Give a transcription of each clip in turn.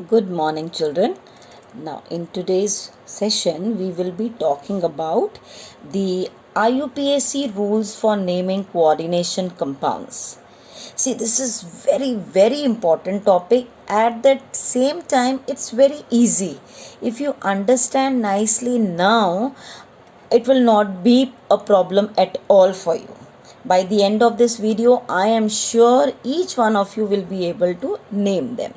Good morning, children. Now, in today's session, we will be talking about the IUPAC rules for naming coordination compounds. See, this is very important topic. At the same time, it's very easy. If you understand nicely now, it will not be a problem at all for you. By the end of this video, I am sure each one of you will be able to name them.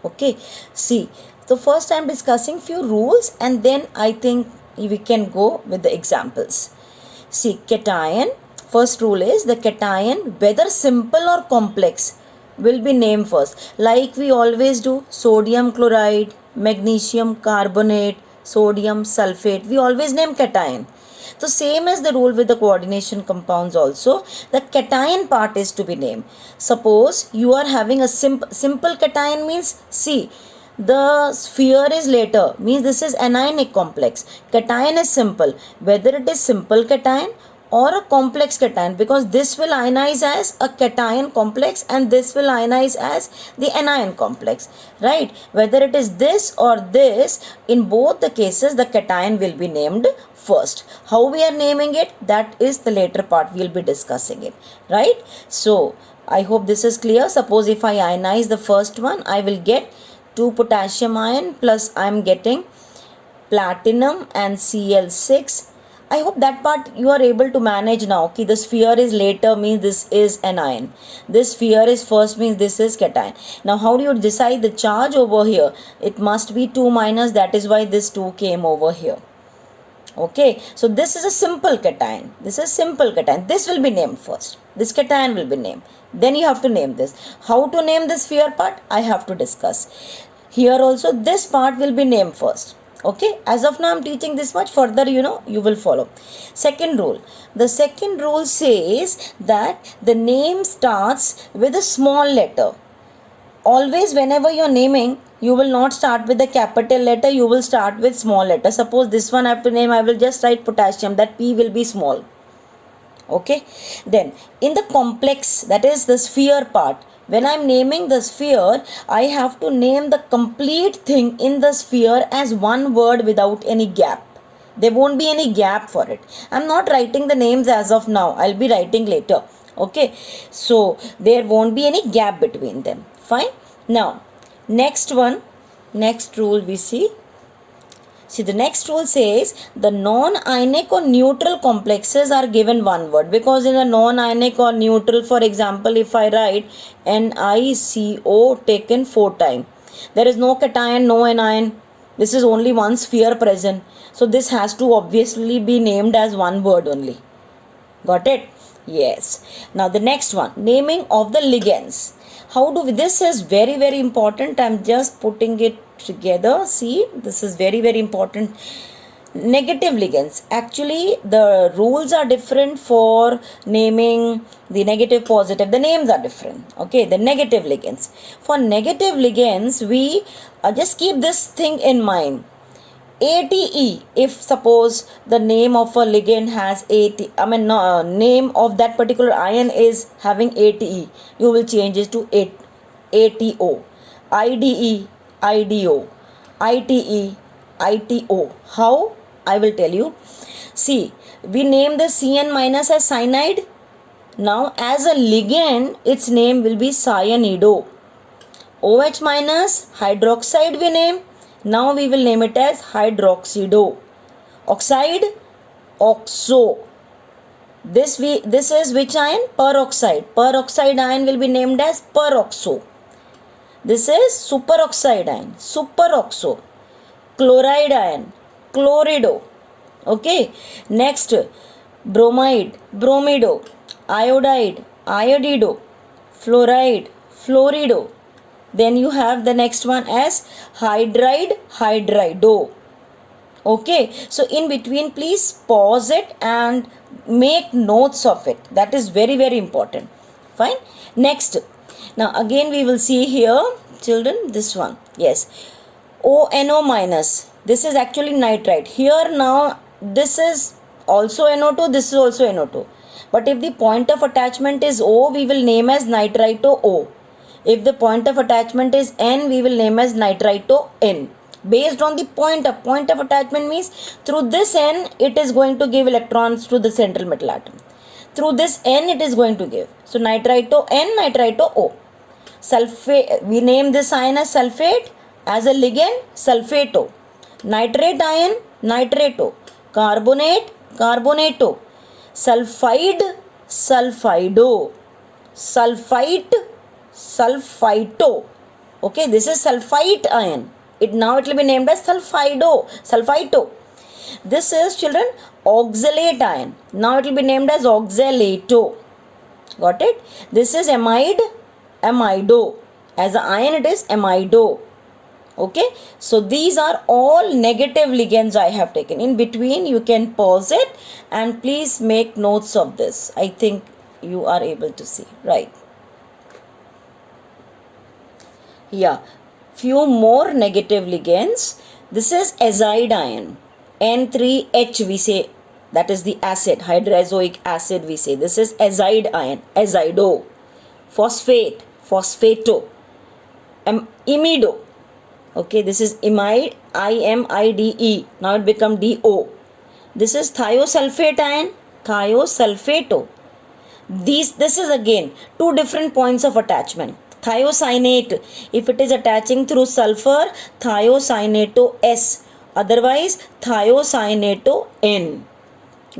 Okay, see, so first I'm discussing few rules and then I think we can go with the examples. See, cation, first rule is the cation, whether simple or complex, will be named first. Like we always do, sodium chloride, magnesium carbonate, sodium sulfate, we always name cation. So same as the rule with the coordination compounds also, the cation part is to be named. Suppose you are having a simple cation means, see, the sphere is later, means this is anionic complex. Cation is simple, whether it is simple cation or a complex cation, because this will ionize as a cation complex and this will ionize as the anion complex, right? Whether it is this or this, in both the cases the cation will be named first. How we are naming it, that is the later part, we will be discussing it, right? So I hope this is clear. Suppose if I ionize the first one, I will get 2 potassium ion plus I am getting platinum and Cl6. I hope that part you are able to manage now. Okay, the sphere is later means this is anion. This sphere is first means this is cation. Now how do you decide the charge over here? It must be 2 minus, that is why this 2 came over here. Okay, so this is a simple cation. This is simple cation. This will be named first. This cation will be named. Then you have to name this. How to name this sphere part? I have to discuss. Here also this part will be named first. Okay, as of now I am teaching this much. Further, you will follow. Second rule. The second rule says that the name starts with a small letter. Always whenever you're naming, you will not start with the capital letter, you will start with small letter. Suppose this one I have to name, I will just write potassium, that P will be small. Okay, then in the complex, that is the sphere part, when I am naming the sphere, I have to name the complete thing in the sphere as one word without any gap. There won't be any gap for it. I'm not writing the names as of now, I'll be writing later. Okay, so there won't be any gap between them. Fine. Now next rule we see. The next rule says the non-ionic or neutral complexes are given one word, because in the non-ionic or neutral, for example, if I write NiCO taken 4 times, there is no cation, no anion. This is only one sphere present. So this has to obviously be named as one word only. Got it? Yes. Now the next one, naming of the ligands. How do we, this is very important. I'm just putting it together. See, this is very important. Negative ligands. Actually, the rules are different for naming the negative, positive. The names are different. Okay, the negative ligands. For negative ligands, we just keep this thing in mind. ATE, if suppose the name of a ligand has name of that particular ion is having ATE, you will change it to ATO, IDE, IDO, ITE, ITO. How? I will tell you. See, we name the CN minus as cyanide. Now as a ligand, its name will be cyanido. OH minus, hydroxide we name. Now we will name it as hydroxido. Oxide, oxo. This is which ion? Peroxide. Peroxide ion will be named as peroxo. This is superoxide ion, superoxo. Chloride ion, chlorido. Okay. Next, bromide, bromido. Iodide, iodido. Fluoride, fluorido. Then you have the next one as hydride, hydrido. Okay, so in between please pause it and make notes of it. That is very important. Fine. Next, now again we will see here, children, this one. Yes, ONO minus. This is actually nitrite. Here now this is also NO2, this is also NO2. But if the point of attachment is O, we will name as nitrito O. If the point of attachment is N, we will name as nitrito N. Based on the point of attachment means through this N, it is going to give electrons to the central metal atom. Through this N, it is going to give. So nitrito N, nitrito O. Sulfate, we name this ion as sulfate. As a ligand, sulfato. Nitrate ion, nitrato. Carbonate, carbonato. Sulfide, sulfido. Sulfite, sulfito. Okay, this is sulfite ion. It will be named as sulfito. This is, children, oxalate ion. Now it will be named as oxalato. Got it? This is amide, amido. As an ion, it is amido. Okay, so these are all negative ligands I have taken. In between, you can pause it and please make notes of this. I think you are able to see, right? Yeah, few more negative ligands. This is azide ion, N3H we say, that is the acid, hydroxoic acid we say. This is azide ion, azido. Phosphate, phosphato. Imido. Okay, this is imide, IMIDE. Now it become DO. This is thiosulfate ion, thiosulfato. This is again two different points of attachment. Thiocyanate, if it is attaching through sulfur, thiocyanato S. Otherwise, thiocyanato N.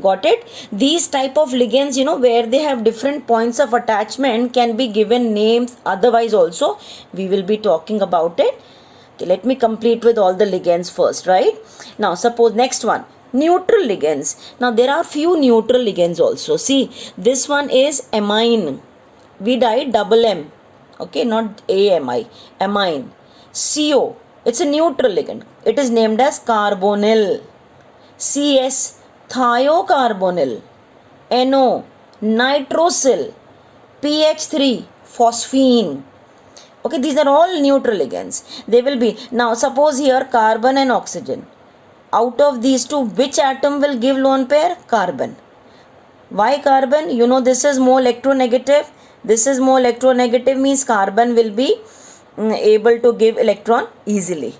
Got it? These type of ligands, where they have different points of attachment can be given names. Otherwise also, we will be talking about it. Okay, let me complete with all the ligands first, right? Now, suppose next one, neutral ligands. Now, there are few neutral ligands also. See, this one is amine. We write double M. Okay, not AMI. Amine. CO. It's a neutral ligand. It is named as carbonyl. CS. Thiocarbonyl. NO. Nitrosyl. PH3. Phosphine. Okay, these are all neutral ligands. They will be, now suppose here carbon and oxygen. Out of these two, which atom will give lone pair? Carbon. Why carbon? This is more electronegative. This is more electronegative means carbon will be able to give electron easily.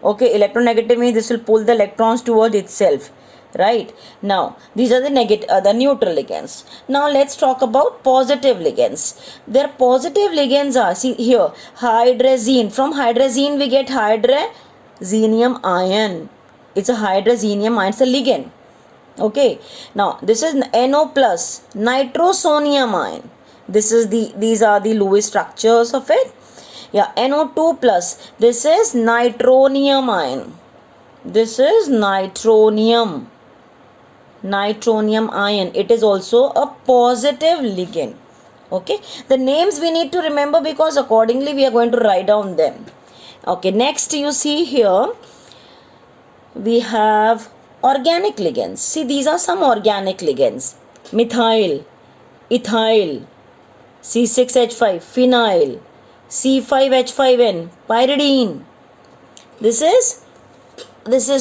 Okay, electronegative means this will pull the electrons towards itself. Right? Now, these are the neutral ligands. Now, let's talk about positive ligands. Their positive ligands are, see here, hydrazine. From hydrazine, we get hydrazinium ion. It's a hydrazinium ion. It's a ligand. Okay. Now, this is NO plus, nitrosonium ion. These are the Lewis structures of it. Yeah, NO2 plus. This is nitronium ion. This is nitronium ion. It is also a positive ligand. Okay, the names we need to remember because accordingly we are going to write down them. Okay, next you see here we have organic ligands. See, these are some organic ligands. Methyl, ethyl, C6H5, phenyl, C5H5N, pyridine. This is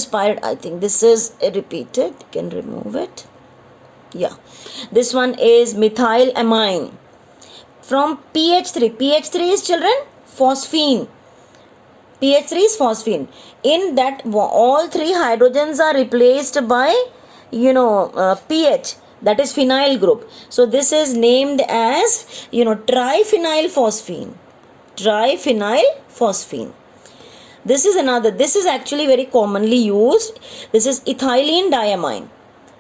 pyrid. I think this is repeated. You can remove it. Yeah, this one is methylamine. From PH3. PH3 is, children, phosphine. PH3 is phosphine. In that, all three hydrogens are replaced by, PH. That is phenyl group. So this is named as, triphenyl phosphine. Triphenyl phosphine. This is actually very commonly used. This is ethylene diamine.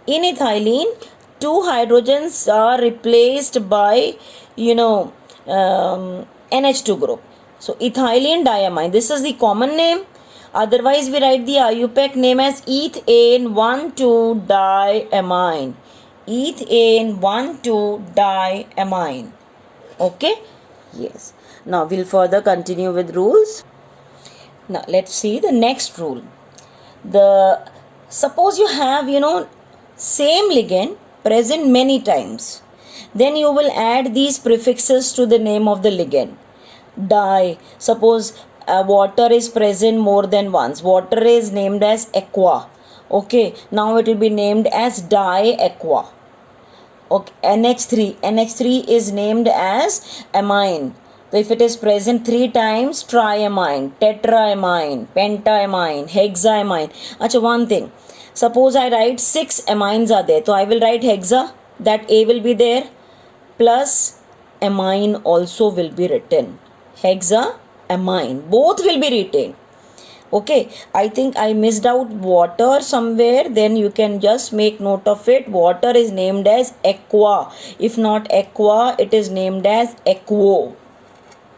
In ethylene, two hydrogens are replaced by, NH2 group. So, ethylene diamine. This is the common name. Otherwise, we write the IUPAC name as ethane 1,2-diamine. Ethane 1,2-diamine. Okay? Yes. Now, we'll further continue with rules. Now, let's see the next rule. Suppose you have, same ligand present many times. Then you will add these prefixes to the name of the ligand. Di. Suppose water is present more than once. Water is named as aqua. Okay. Now it will be named as di-aqua. Okay. NH3. NH3 is named as amine. if it is present 3 times, triamine, tetraamine, pentaamine, hexaamine. Acha, one thing. Suppose I write 6 amines are there. So I will write hexa, that A will be there, plus amine also will be written. Hexa, amine, both will be written. Okay, I think I missed out water somewhere. Then you can just make note of it. Water is named as aqua. If not aqua, it is named as aquo.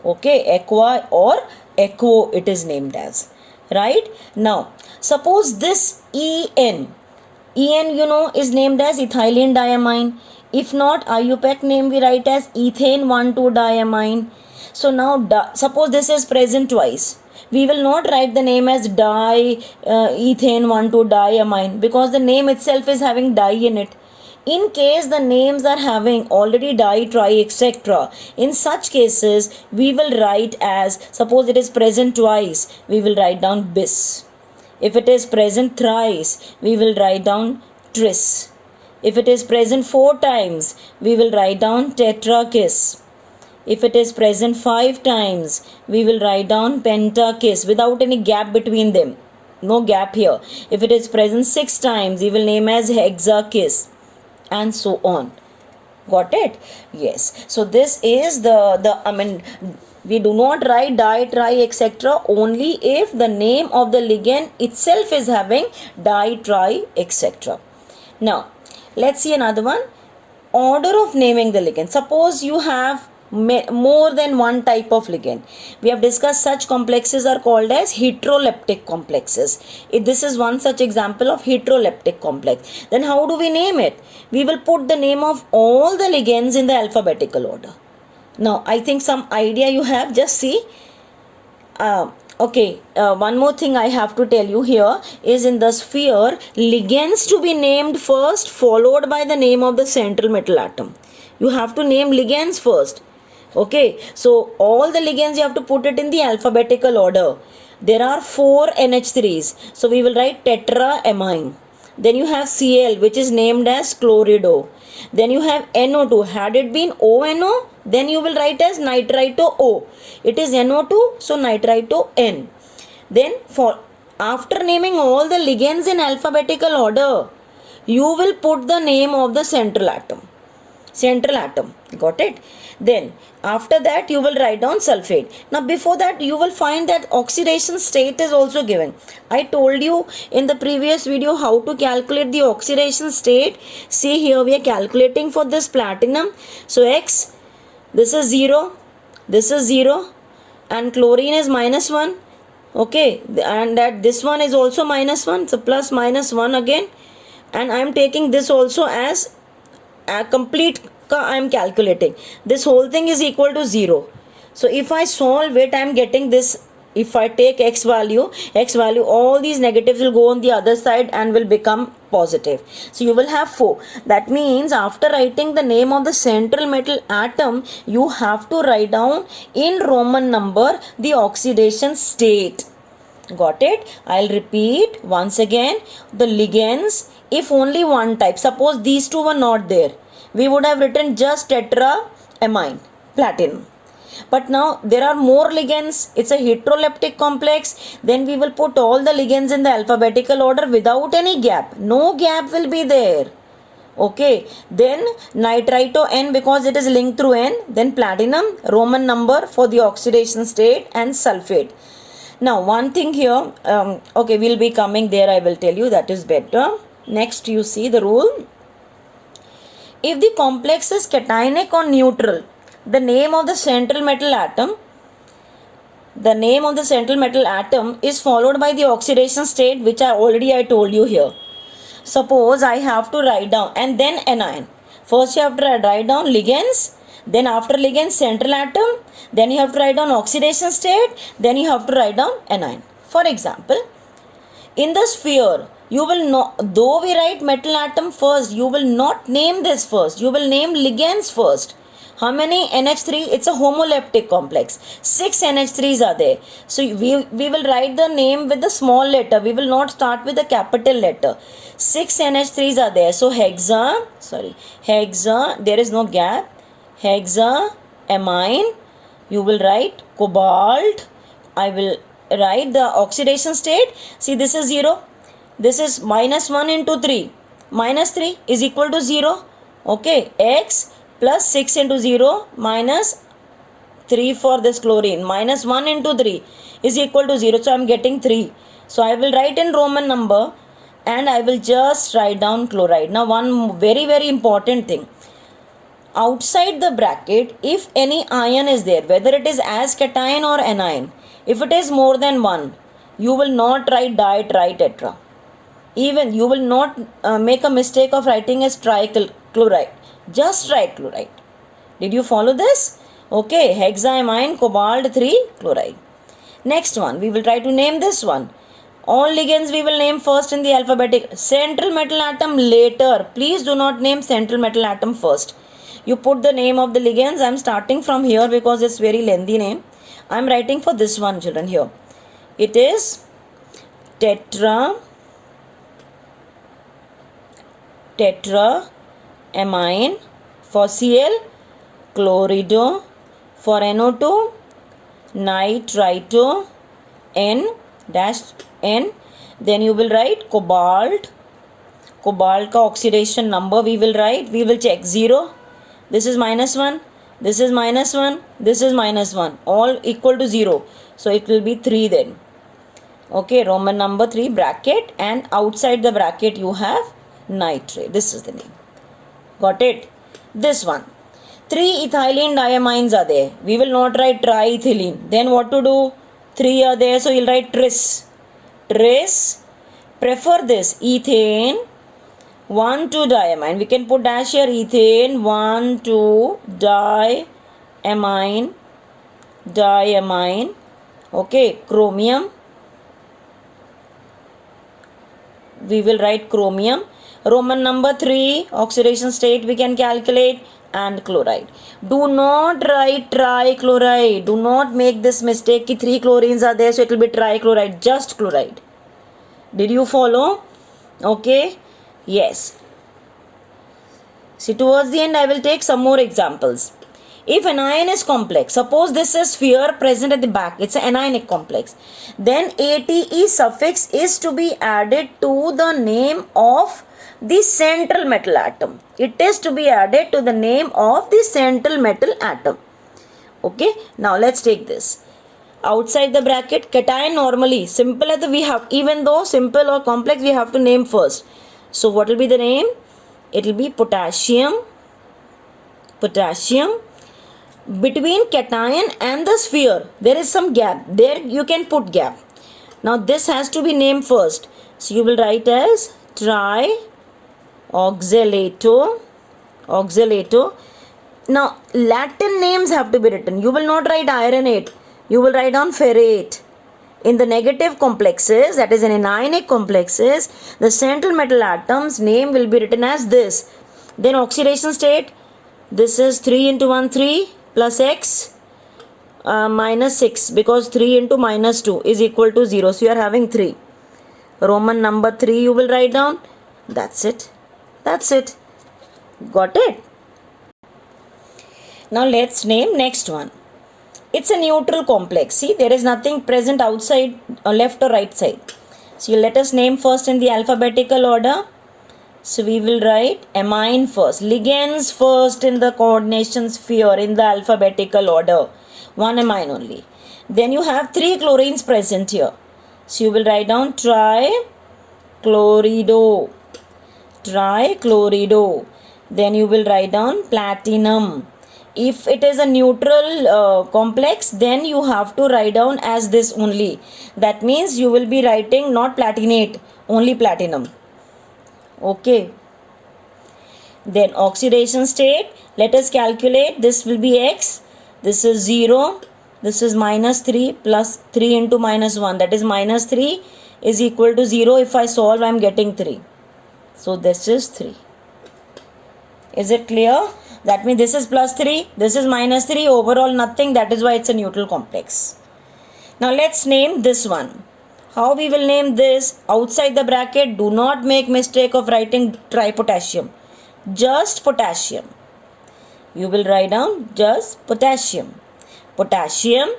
Okay, aqua or aquo it is named as. Right? Now, suppose this En you know is named as ethylene diamine. If not, IUPAC name we write as ethane 1,2-diamine. So now suppose this is present twice. We will not write the name as ethane 1,2-diamine because the name itself is having di in it. In case the names are having already di, tri, etc., in such cases we will write as, suppose it is present twice, we will write down bis. If it is present thrice, we will write down tris. If it is present 4 times, we will write down tetrakis. If it is present 5 times, we will write down pentakis without any gap between them. No gap here. If it is present 6 times, we will name as hexakis, and so on. Got it? Yes. So this is we do not write di, tri, etc. only if the name of the ligand itself is having di, tri, etc. Now, let's see another one. Order of naming the ligand. Suppose you have more than one type of ligand. We have discussed such complexes are called as heteroleptic complexes. This is one such example of heteroleptic complex. Then how do we name it? We will put the name of all the ligands in the alphabetical order. Now, I think some idea you have. Just see. One more thing I have to tell you here is in the sphere, ligands to be named first, followed by the name of the central metal atom. You have to name ligands first. Okay, so all the ligands you have to put it in the alphabetical order. There are 4 NH3s. So we will write tetraamine. Then you have Cl, which is named as chlorido. Then you have NO2. Had it been ONO, then you will write as nitrito O. It is NO2, so nitrito N. Then after naming all the ligands in alphabetical order, you will put the name of the central atom. Got it? Then after that you will write down sulfate. Now before that you will find that oxidation state is also given. I told you in the previous video how to calculate the oxidation state. See here, we are calculating for this platinum. So X, this is 0, this is 0, and chlorine is -1. Okay, and that this one is also -1, so plus -1 again, and I am taking this also as a complete I am calculating. This whole thing is equal to 0. So if I solve it, I am getting this. If I take x value, all these negatives will go on the other side and will become positive. So you will have 4. That means after writing the name of the central metal atom, you have to write down in Roman number the oxidation state. Got it? I'll repeat once again. The ligands, if only one type, suppose these two were not there, we would have written just tetraamine, platinum. But now there are more ligands. It's a heteroleptic complex. Then we will put all the ligands in the alphabetical order without any gap. No gap will be there. Okay. Then nitrito N because it is linked through N. Then platinum, Roman number for the oxidation state, and sulfate. Now one thing here. Okay, we'll be coming there. I will tell you, that is better. Next you see the rule. If the complex is cationic or neutral, the name of the central metal atom is followed by the oxidation state, which I told you here. Suppose I have to write down, and then anion. First you have to write down ligands, then after ligands central atom, then you have to write down oxidation state, then you have to write down anion. For example, in the sphere, you will not, though we write metal atom first, you will not name this first. You will name ligands first. How many NH3? It's a homoleptic complex. 6 NH3s are there. So we will write the name with the small letter. We will not start with the capital letter. 6 NH3s are there. So hexa, there is no gap. Hexaamine, You will write cobalt. I will write the oxidation state. See, this is 0. This is minus 1 into 3. Minus 3 is equal to 0. Okay, X plus 6 into 0 minus 3 for this chlorine. Minus 1 into 3 is equal to 0. So I am getting 3. So I will write in Roman number and I will just write down chloride. Now one very important thing. Outside the bracket, if any ion is there, whether it is as cation or anion, if it is more than 1, you will not write di, tri, tetra. Even you will not make a mistake of writing as trichloride. Just write chloride. Did you follow this? Okay, hexaamine cobalt 3 chloride. Next one, we will try to name this one. All ligands we will name first in the alphabetic. Central metal atom later. Please do not name central metal atom first. You put the name of the ligands. I am starting from here because it's very lengthy name. I am writing for this one, children, here. It is tetraamine for Cl, chlorido for NO2, nitrito, N dash N. Then you will write cobalt. Cobalt ka oxidation number we will write. We will check 0. This is minus 1. This is minus 1. This is minus 1. All equal to 0. So it will be 3 then. Okay, Roman number 3 bracket, and outside the bracket you have nitrate. This is the name. Got it? This one. 3 ethylene diamines are there. We will not write triethylene. Then what to do? 3 are there, so you'll write tris. Tris. Prefer this. Ethane 1, 2 diamine. We can put dash here. Ethane 1, 2 diamine. Okay, chromium. We will write chromium. Roman number 3 oxidation state we can calculate, and chloride. Do not write trichloride. Do not make this mistake ki 3 chlorines are there, so it will be trichloride. Just chloride. Did you follow? Okay. Yes. See, towards the end I will take some more examples. If an ion is complex, suppose this is sphere present at the back, it's an anionic complex, then ATE suffix is to be added to the name of the central metal atom. It is to be added to the name of the central metal atom. Okay, now let's take this. Outside the bracket, cation normally, simple as we have, even though simple or complex, we have to name first. So what will be the name? It will be potassium. Between cation and the sphere, there is some gap. There you can put gap. Now this has to be named first. So you will write as trioxalato. Now Latin names have to be written. You will not write ironate. You will write on ferrate. In the negative complexes, that is in anionic complexes, the central metal atom's name will be written as this. Then oxidation state, this is 3 into 1, 3 plus X minus 6, because 3 into minus 2 is equal to 0. So you are having 3. Roman number 3 you will write down. That's it. Got it? Now let's name next one. It's a neutral complex. See, there is nothing present outside or left or right side. So let us name first in the alphabetical order. So we will write amine first. Ligands first in the coordination sphere in the alphabetical order. One amine only. Then you have 3 chlorines present here. So you will write down trichlorido. Then you will write down platinum. If it is a neutral complex, then you have to write down as this only. That means you will be writing not platinate, only platinum. Okay. Then oxidation state, let us calculate. This will be X. This is 0. This is minus 3 plus 3 into minus 1. That is minus 3 is equal to 0. If I solve, I am getting 3. So this is 3. Is it clear? That means this is plus 3, this is minus 3, overall nothing. That is why it's a neutral complex. Now let's name this one. How we will name this? Outside the bracket, do not make mistake of writing tripotassium. Just potassium. You will write down just potassium. potassium,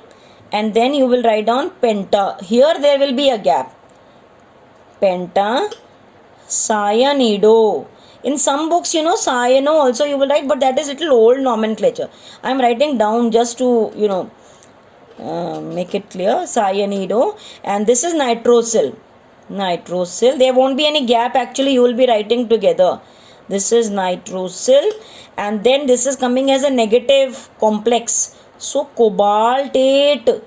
and then you will write down penta. Here there will be a gap. PentacyanidO. In some books, cyano also you will write, but that is little old nomenclature. I am writing down just to, make it clear. Cyanido. And this is nitrosyl. There won't be any gap, actually you will be writing together. This is nitrosyl, and then this is coming as a negative complex. So cobaltate.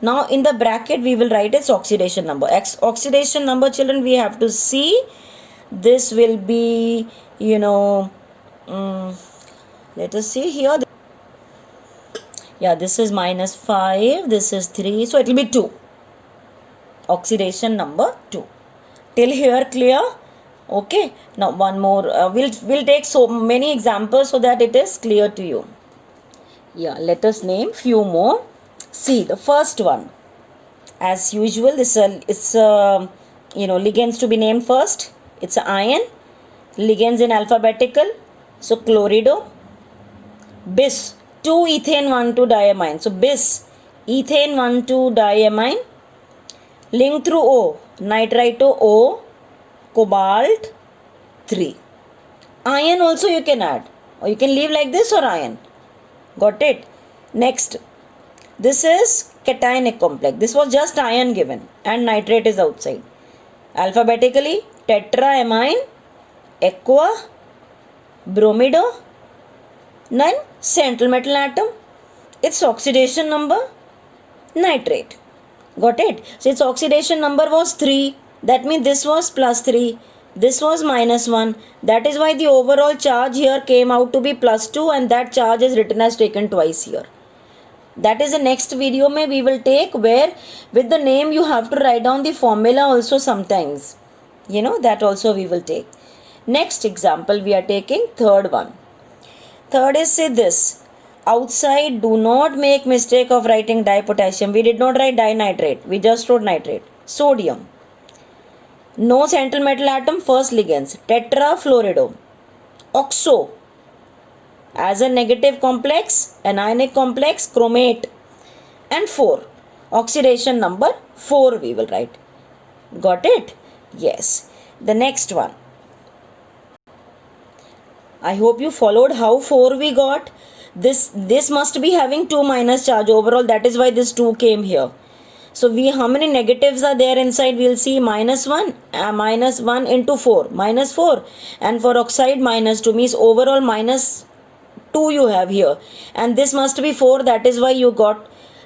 Now in the bracket we will write its oxidation number. Oxidation number, children, we have to see. This will be, let us see here. Yeah, this is -5, this is 3, so it will be 2. Oxidation number 2. Till here clear? Okay. Now one more. We'll take so many examples so that it is clear to you. Yeah, let us name few more. See the first one. As usual, this is ligands to be named first. It's an ion. Ligands in alphabetical. So chlorido, bis, 2-ethane 1,2-diamine. So bis, ethane 1,2-diamine. Link through O, nitrito O, cobalt 3. Iron also you can add, or you can leave like this, or iron. Got it? Next, this is cationic complex. This was just iron given, and nitrate is outside. Alphabetically, tetraamine, aqua, bromido, then central metal atom. Its oxidation number, nitrate. Got it? So its oxidation number was 3. That means this was +3. This was -1. That is why the overall charge here came out to be +2, and that charge is written as taken twice here. That is the next video we will take, where with the name you have to write down the formula also sometimes. That also we will take. Next example we are taking, third one. Third is, say this. Outside, do not make mistake of writing dipotassium. We did not write dinitrate. We just wrote nitrate. Sodium. No central metal atom, first ligands. Tetrafluorido. Oxo. As a negative complex, anionic complex, chromate. And 4. Oxidation number 4 we will write. Got it? Yes. The next one. I hope you followed how 4 we got. This must be having 2 minus charge overall. That is why this 2 came here. So how many negatives are there inside? We'll see -1, -1 into 4, -4. And for oxide, -2 means overall -2 you have here. And this must be 4. That is why you got,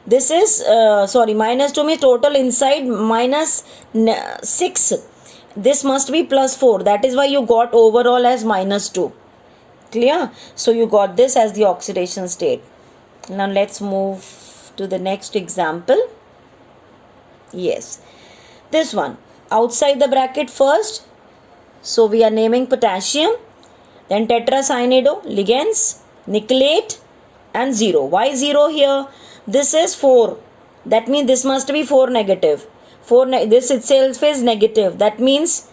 this is, -2 means total inside -6. This must be +4. That is why you got overall as -2. Clear? So you got this as the oxidation state. Now let's move to the next example. Yes, this one. Outside the bracket first. So we are naming potassium. Then tetracyanide, ligands, nickelate, and 0. Why 0 here? This is 4. That means this must be 4 negative. This itself is negative. That means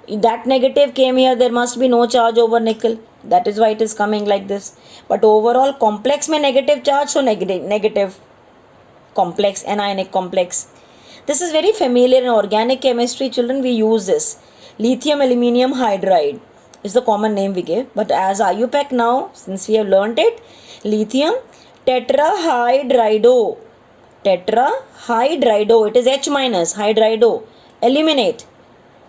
that negative came here. There must be no charge over nickel. That is why it is coming like this. But overall complex में negative charge, so negative complex, anionic complex. This is very familiar in organic chemistry, children. We use this. Lithium aluminium hydride is the common name we give. But as IUPAC now, since we have learnt it, lithium tetrahydrido. Tetrahydrido. It is H minus, hydrido. Eliminate.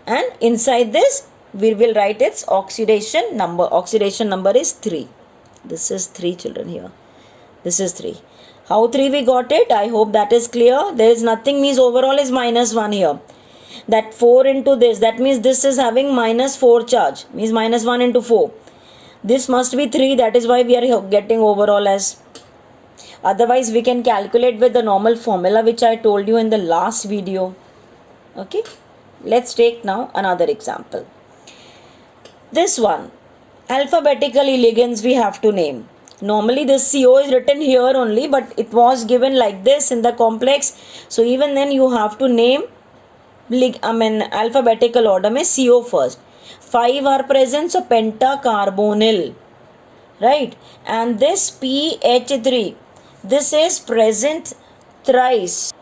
And inside this, we will write its oxidation number. Oxidation number is 3. This is 3, children, here. This is 3. How 3 we got it? I hope that is clear. There is nothing, means overall is -1 here. That 4 into this, that means this is having -4 charge. Means -1 into 4. This must be 3. That is why we are getting overall as. Otherwise, we can calculate with the normal formula which I told you in the last video. Okay. Let's take now another example. This one, alphabetically ligands we have to name. Normally this CO is written here only, but it was given like this in the complex. So even then you have to name, alphabetical order में CO first. 5 are present, so pentacarbonyl. right? And this PH3, this is present thrice.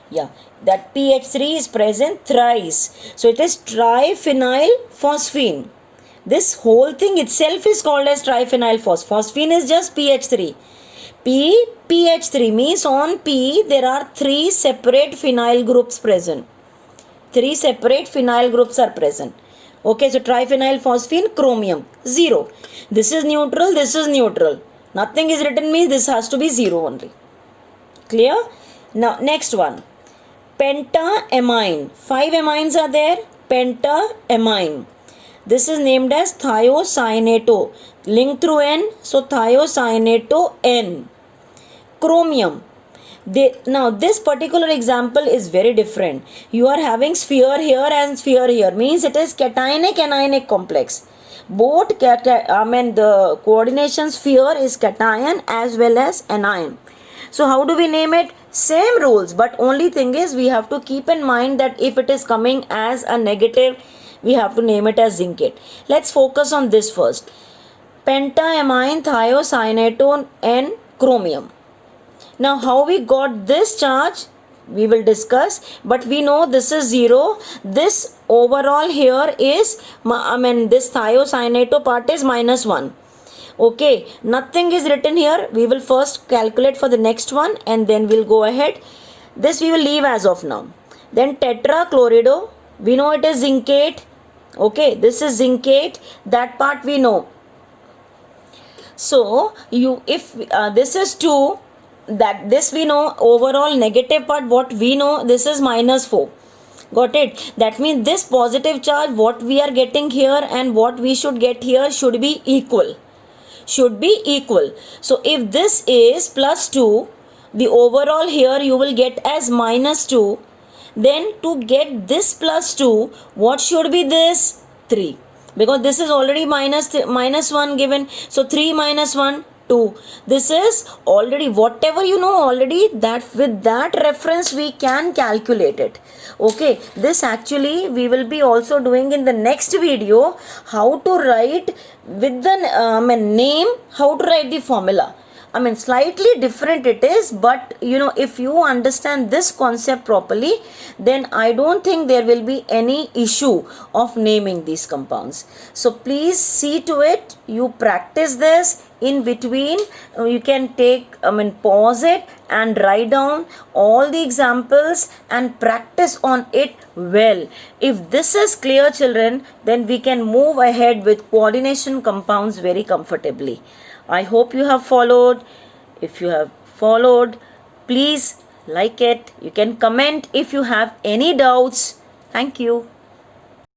Yeah, that PH3 is present thrice. So it is triphenyl phosphine. This whole thing itself is called as triphenyl phosphine is just PH3. PH3 means on P there are three separate phenyl groups present. Three separate phenyl groups are present. Okay, so triphenyl phosphine, chromium, 0. This is neutral, this is neutral. Nothing is written means this has to be 0 only. Clear? Now, next one. Pentaamine. 5 amines are there. Pentaamine. This is named as thiocyanato. Link through N. So, thiocyanato N. Chromium. Now this particular example is very different. You are having sphere here and sphere here. Means it is cationic anionic complex. Both the coordination sphere is cation as well as anion. So how do we name it? Same rules, but only thing is we have to keep in mind that if it is coming as a negative, we have to name it as zincate. Let's focus on this first. Pentaamine thiocyanato and chromium. Now how we got this charge we will discuss, but we know this is 0. This overall here is this thiocyanato part is -1. Okay, nothing is written here. We will first calculate for the next one and then we'll go ahead. This we will leave as of now. Then tetrachlorido, we know it is zincate. Okay, this is zincate. That part we know. So if this is 2, that this we know, overall negative part what we know, this is -4. Got it? That means this positive charge what we are getting here and what we should get here should be equal. Should be equal. So if this is +2, the overall here you will get as -2. Then to get this +2, what should be this? 3. Because this is already -1 given. So 3 minus 1, 2. This is already whatever you know already, that with that reference we can calculate it. Okay, this actually we will be also doing in the next video, how to write with the name, how to write the formula. Slightly different it is, but if you understand this concept properly, then I don't think there will be any issue of naming these compounds. So please see to it, you practice this. In between, you can take, pause it and write down all the examples and practice on it well. If this is clear, children, then we can move ahead with coordination compounds very comfortably. I hope you have followed. If you have followed, please like it. You can comment if you have any doubts. Thank you.